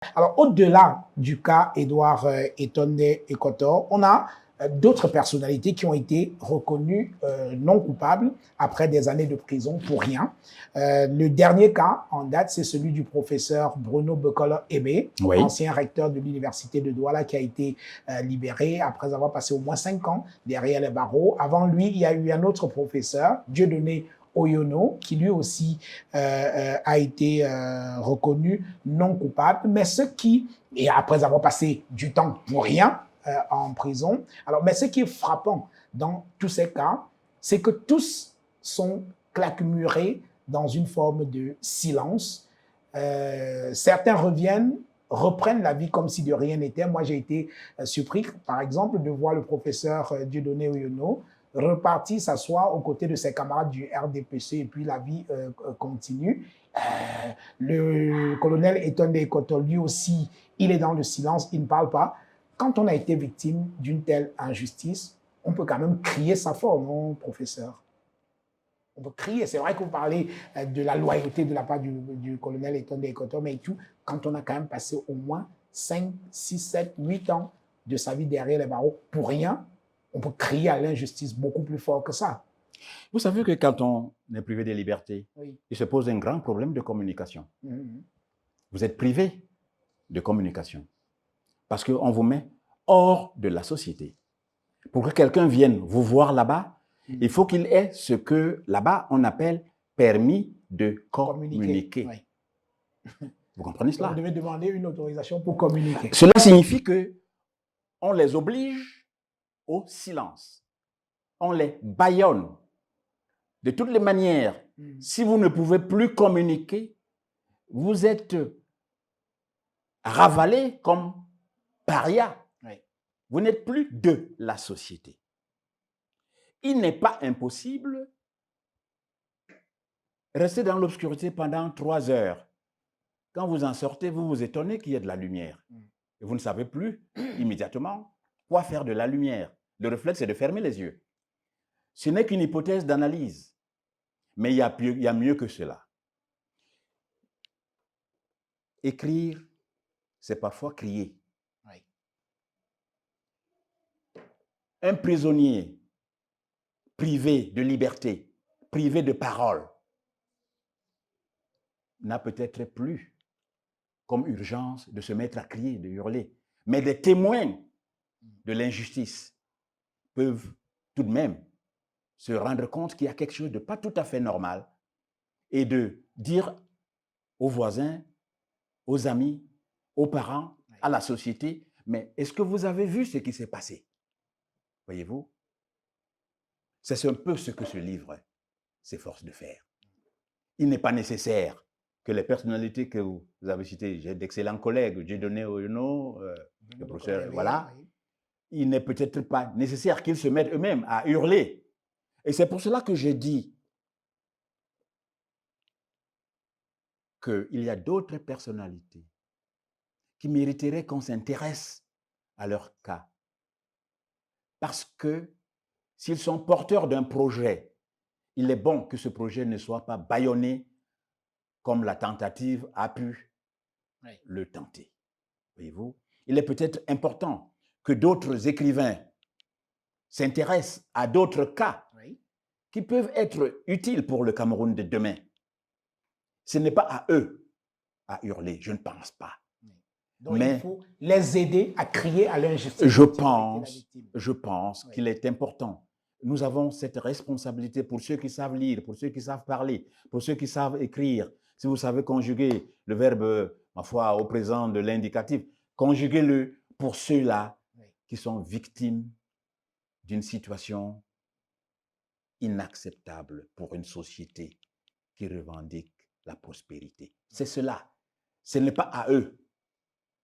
Alors, au-delà du cas Édouard Etonde Ekotor, on a d'autres personnalités qui ont été reconnues non coupables après des années de prison pour rien. Le dernier cas en date, c'est celui du professeur Bruno Bekolo Ebe, Oui. ancien recteur de l'université de Douala, qui a été libéré après avoir passé au moins 5 ans derrière les barreaux. Avant lui, il y a eu un autre professeur, Dieudonné Oyono, qui lui aussi a été reconnu non coupable, mais ce qui, et après avoir passé du temps pour rien en prison, alors, mais ce qui est frappant dans tous ces cas, c'est que tous sont claquemurés dans une forme de silence. Certains reprennent la vie comme si de rien n'était. Moi, j'ai été surpris, par exemple, de voir le professeur Dieudonné Oyono reparti s'asseoir aux côtés de ses camarades du RDPC et puis la vie continue. Le colonel Etonde Ekotor, lui aussi, il est dans le silence, il ne parle pas. Quand on a été victime d'une telle injustice, on peut quand même crier sa fort, non, professeur? On peut crier. C'est vrai que vous parlez de la loyauté de la part du colonel Etonde Ekotor, mais tout, quand on a quand même passé au moins 5, 6, 7, 8 ans de sa vie derrière les barreaux pour rien, on peut crier à l'injustice beaucoup plus fort que ça. Vous savez que quand on est privé de liberté, Oui. il se pose un grand problème de communication. Vous êtes privé de communication parce qu'on vous met hors de la société. Pour que quelqu'un vienne vous voir là-bas, il faut qu'il ait ce que là-bas on appelle permis de communiquer. Oui. Vous comprenez cela? Vous devez demander une autorisation pour communiquer. Cela signifie que on les oblige au silence. On les bâillonne. De toutes les manières, si vous ne pouvez plus communiquer, vous êtes ravalé comme paria. Oui. Vous n'êtes plus de la société. Il n'est pas impossible de rester dans l'obscurité pendant 3 heures. Quand vous en sortez, vous vous étonnez qu'il y ait de la lumière. Et vous ne savez plus immédiatement quoi faire de la lumière. Le réflexe, c'est de fermer les yeux. Ce n'est qu'une hypothèse d'analyse. Mais il y a mieux que cela. Écrire, c'est parfois crier. Oui. Un prisonnier privé de liberté, privé de parole, n'a peut-être plus comme urgence de se mettre à crier, de hurler. Mais des témoins de l'injustice peuvent tout de même se rendre compte qu'il y a quelque chose de pas tout à fait normal et de dire aux voisins, aux amis, aux parents, à la société, mais est-ce que vous avez vu ce qui s'est passé? Voyez-vous? C'est un peu ce que ce livre s'efforce de faire. Il n'est pas nécessaire que les personnalités que vous avez citées, j'ai d'excellents collègues, Dieudonné Oyono, le professeur, voilà, il n'est peut-être pas nécessaire qu'ils se mettent eux-mêmes à hurler. Et c'est pour cela que j'ai dit qu'il y a d'autres personnalités qui mériteraient qu'on s'intéresse à leur cas. Parce que s'ils sont porteurs d'un projet, il est bon que ce projet ne soit pas bâillonné comme la tentative a pu le tenter. Voyez-vous? Il est peut-être important que d'autres écrivains s'intéressent à d'autres cas qui peuvent être utiles pour le Cameroun de demain. Ce n'est pas à eux à hurler, je ne pense pas. Donc, mais il faut les aider à crier à l'injustice. Je pense qu'il est important. Nous avons cette responsabilité pour ceux qui savent lire, pour ceux qui savent parler, pour ceux qui savent écrire. Si vous savez conjuguer le verbe, ma foi, au présent de l'indicatif, conjuguez-le pour ceux-là qui sont victimes d'une situation inacceptable pour une société qui revendique la prospérité. C'est cela. Ce n'est pas à eux